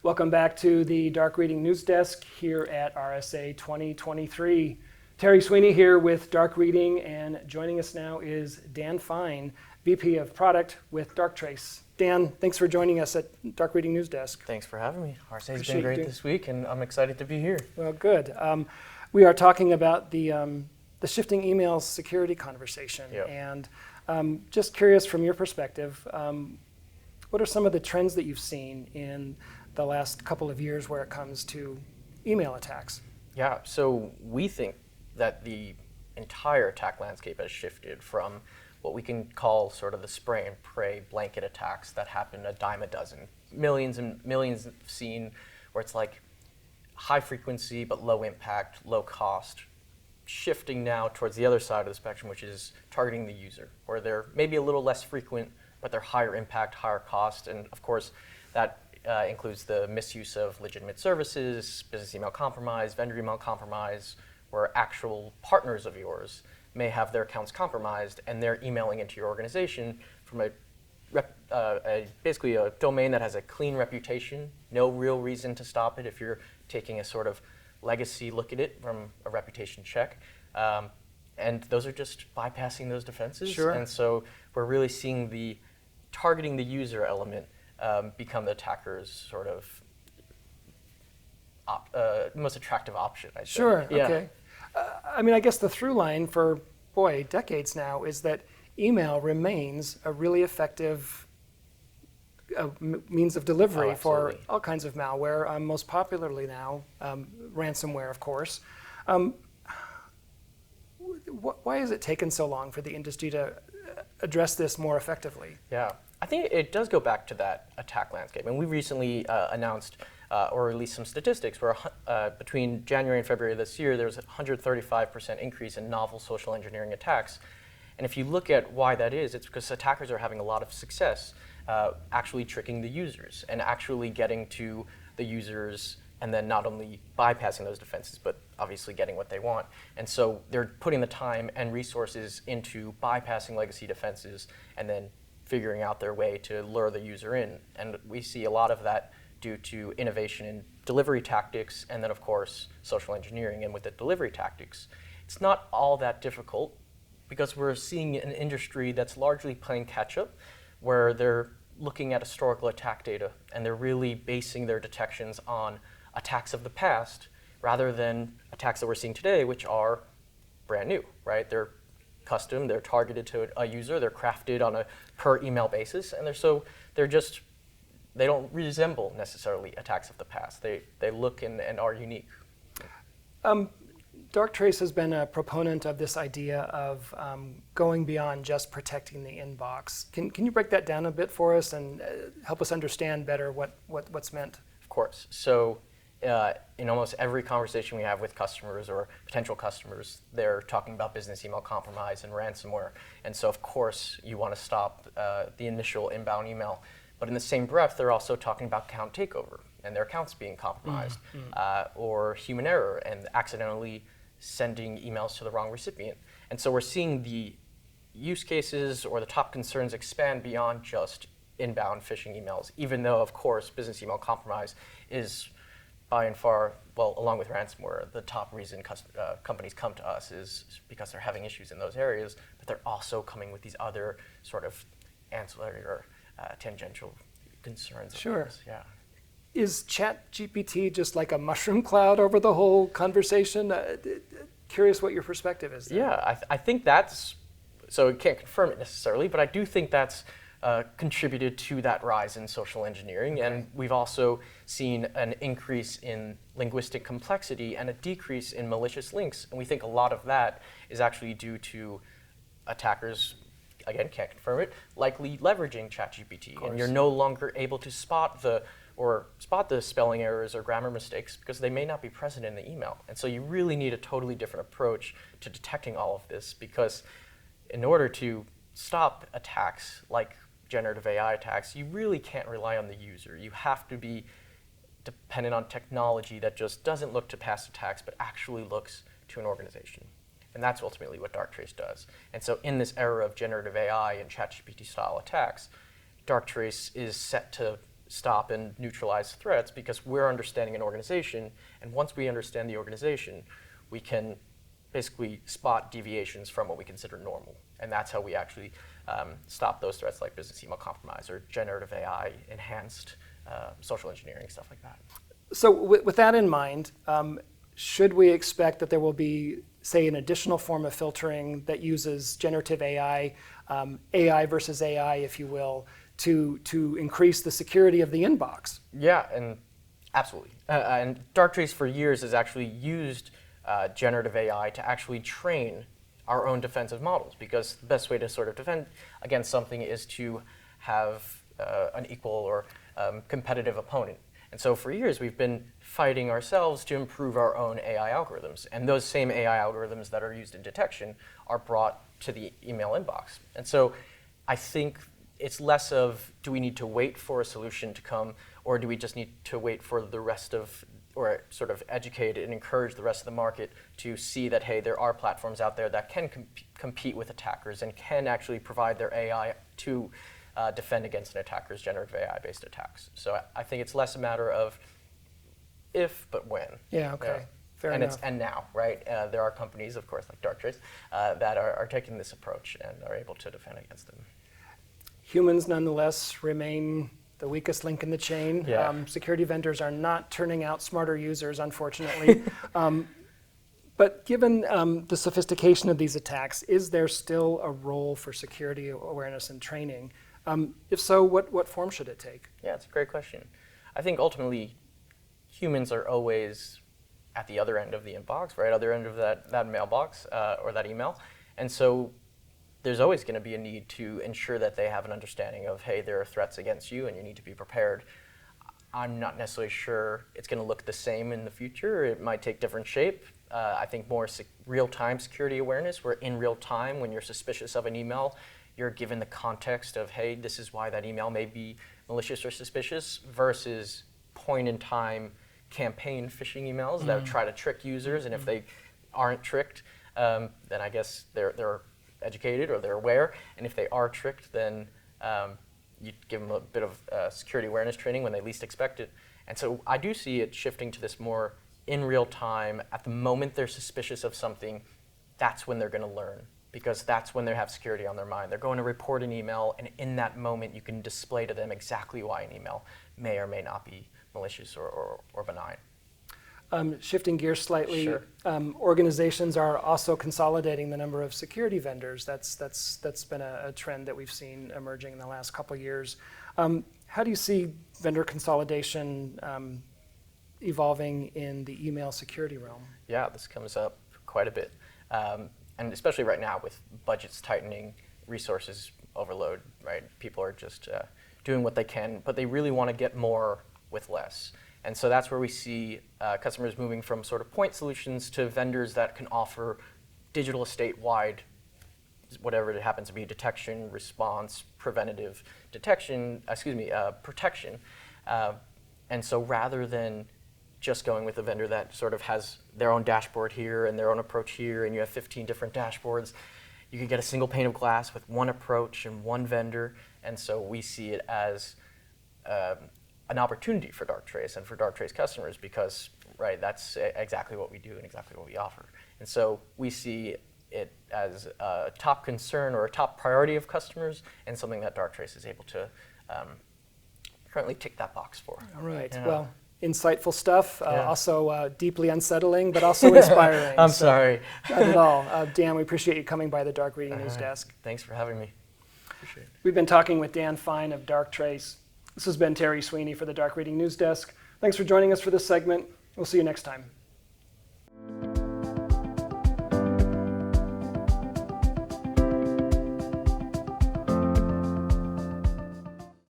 Welcome back to the Dark Reading News Desk here at RSA 2023. Terry Sweeney here with Dark Reading, and joining us now is Dan Fine, VP of Product with Darktrace. Dan, thanks for joining us at Dark Reading News Desk. Thanks for having me. RSA's been great this week, and I'm excited to be here. Well, good. We are talking about the shifting email security conversation, and just curious from your perspective, what are some of the trends that you've seen in the last couple of years where it comes to email attacks? Yeah, so we think that the entire attack landscape has shifted from what we can call sort of the spray and pray blanket attacks that happen a dime a dozen. Millions and millions seen where it's like high frequency but low impact, low cost, shifting now towards the other side of the spectrum, which is targeting the user, where they're maybe a little less frequent, but they're higher impact, higher cost, and of course that includes the misuse of legitimate services, business email compromise, vendor email compromise, where actual partners of yours may have their accounts compromised and they're emailing into your organization from basically a domain that has a clean reputation, no real reason to stop it if you're taking a sort of legacy look at it from a reputation check. And those are just bypassing those defenses. Sure. And so we're really seeing the targeting the user element become the attacker's sort of most attractive option, I think. Sure, Yeah. okay. I guess the through line for, decades now is that email remains a really effective means of delivery for all kinds of malware, most popularly now, ransomware, of course. Why has it taken so long for the industry to address this more effectively? Yeah, I think it does go back to that attack landscape. And we recently announced or released some statistics where between January and February of this year, there was a 135% increase in novel social engineering attacks. And if you look at why that is, it's because attackers are having a lot of success actually tricking the users and actually getting to the users and then not only bypassing those defenses, but obviously getting what they want. And so they're putting the time and resources into bypassing legacy defenses and then figuring out their way to lure the user in. And we see a lot of that due to innovation in delivery tactics and then, of course, social engineering. And with the delivery tactics, it's not all that difficult because we're seeing an industry that's largely playing catch-up, where they're looking at historical attack data and they're really basing their detections on attacks of the past rather than attacks that we're seeing today, which are brand new, right? They're custom, they're targeted to a user, they're crafted on a per email basis, and they don't resemble necessarily attacks of the past. They look and are unique. Darktrace has been a proponent of this idea of going beyond just protecting the inbox. Can you break that down a bit for us and help us understand better what's meant? Of course. So in almost every conversation we have with customers or potential customers, they're talking about business email compromise and ransomware. And so, of course, you want to stop the initial inbound email. But in the same breath, they're also talking about account takeover and their accounts being compromised, or human error and accidentally sending emails to the wrong recipient. And so we're seeing the use cases or the top concerns expand beyond just inbound phishing emails, even though, of course, business email compromise is by and far, well, along with ransomware, the top reason companies come to us is because they're having issues in those areas, but they're also coming with these other sort of ancillary or tangential concerns. Sure. Yeah. Is ChatGPT just like a mushroom cloud over the whole conversation? Curious what your perspective is there. Yeah, I think that's, so I can't confirm it necessarily, but I do think that's contributed to that rise in social engineering. Okay. And we've also seen an increase in linguistic complexity and a decrease in malicious links. And we think a lot of that is actually due to attackers, again, can't confirm it, likely leveraging ChatGPT. And you're no longer able to spot the spelling errors or grammar mistakes because they may not be present in the email. And so you really need a totally different approach to detecting all of this, because in order to stop attacks like generative AI attacks, you really can't rely on the user. You have to be dependent on technology that just doesn't look to past attacks, but actually looks to an organization. And that's ultimately what Darktrace does. And so in this era of generative AI and ChatGPT style attacks, Darktrace is set to stop and neutralize threats because we're understanding an organization, and once we understand the organization, we can basically spot deviations from what we consider normal. And that's how we actually stop those threats like business email compromise or generative AI enhanced social engineering, stuff like that. So with that in mind, should we expect that there will be, say, an additional form of filtering that uses generative AI, AI versus AI, if you will, to increase the security of the inbox? Yeah, and absolutely. And Darktrace for years has actually used generative AI to actually train our own defensive models, because the best way to sort of defend against something is to have an equal or competitive opponent. And so for years, we've been fighting ourselves to improve our own AI algorithms. And those same AI algorithms that are used in detection are brought to the email inbox. And so I think it's less of, do we need to wait for a solution to come, or do we just need to wait for the rest of, or sort of educate and encourage the rest of the market to see that, hey, there are platforms out there that can compete with attackers and can actually provide their AI to defend against an attacker's generative AI-based attacks. So I think it's less a matter of if, but when. Yeah, okay. Fair and enough. And now, right? There are companies, of course, like Darktrace, that are taking this approach and are able to defend against them. Humans, nonetheless, remain the weakest link in the chain. Yeah. Security vendors are not turning out smarter users, unfortunately. But given the sophistication of these attacks, is there still a role for security awareness and training? If so, what form should it take? Yeah, it's a great question. I think ultimately, humans are always at the other end of the inbox, right? Other end of that mailbox or that email. And so there's always going to be a need to ensure that they have an understanding of, hey, there are threats against you and you need to be prepared. I'm not necessarily sure it's going to look the same in the future. It might take different shape. I think more real-time security awareness, where in real time, when you're suspicious of an email, you're given the context of, hey, this is why that email may be malicious or suspicious, versus point-in-time campaign phishing emails that try to trick users. And if they aren't tricked, then I guess they're educated or they're aware. And if they are tricked, then you give them a bit of security awareness training when they least expect it. And so I do see it shifting to this more in real time. At the moment they're suspicious of something, that's when they're going to learn, because that's when they have security on their mind. They're going to report an email, and in that moment you can display to them exactly why an email may or may not be malicious or benign. Shifting gears slightly, Sure. Organizations are also consolidating the number of security vendors. That's been a trend that we've seen emerging in the last couple of years. How do you see vendor consolidation evolving in the email security realm? Yeah, this comes up quite a bit. And especially right now with budgets tightening, resources overload, right? People are just doing what they can, but they really want to get more with less. And so that's where we see customers moving from sort of point solutions to vendors that can offer digital estate-wide, whatever it happens to be, detection, response, preventative detection, protection. And so rather than just going with a vendor that sort of has their own dashboard here and their own approach here, and you have 15 different dashboards, you can get a single pane of glass with one approach and one vendor. And so we see it as an opportunity for Darktrace and for Darktrace customers, because, right, that's exactly what we do and exactly what we offer. And so we see it as a top concern or a top priority of customers, and something that Darktrace is able to currently tick that box for. All right. Yeah. Well, insightful stuff. Yeah. Also deeply unsettling, but also inspiring. I'm sorry. Not at all. Dan, we appreciate you coming by the Dark Reading News Desk. Thanks for having me. Appreciate it. We've been talking with Dan Fine of Darktrace. This has been Terry Sweeney for the Dark Reading News Desk. Thanks for joining us for this segment. We'll see you next time.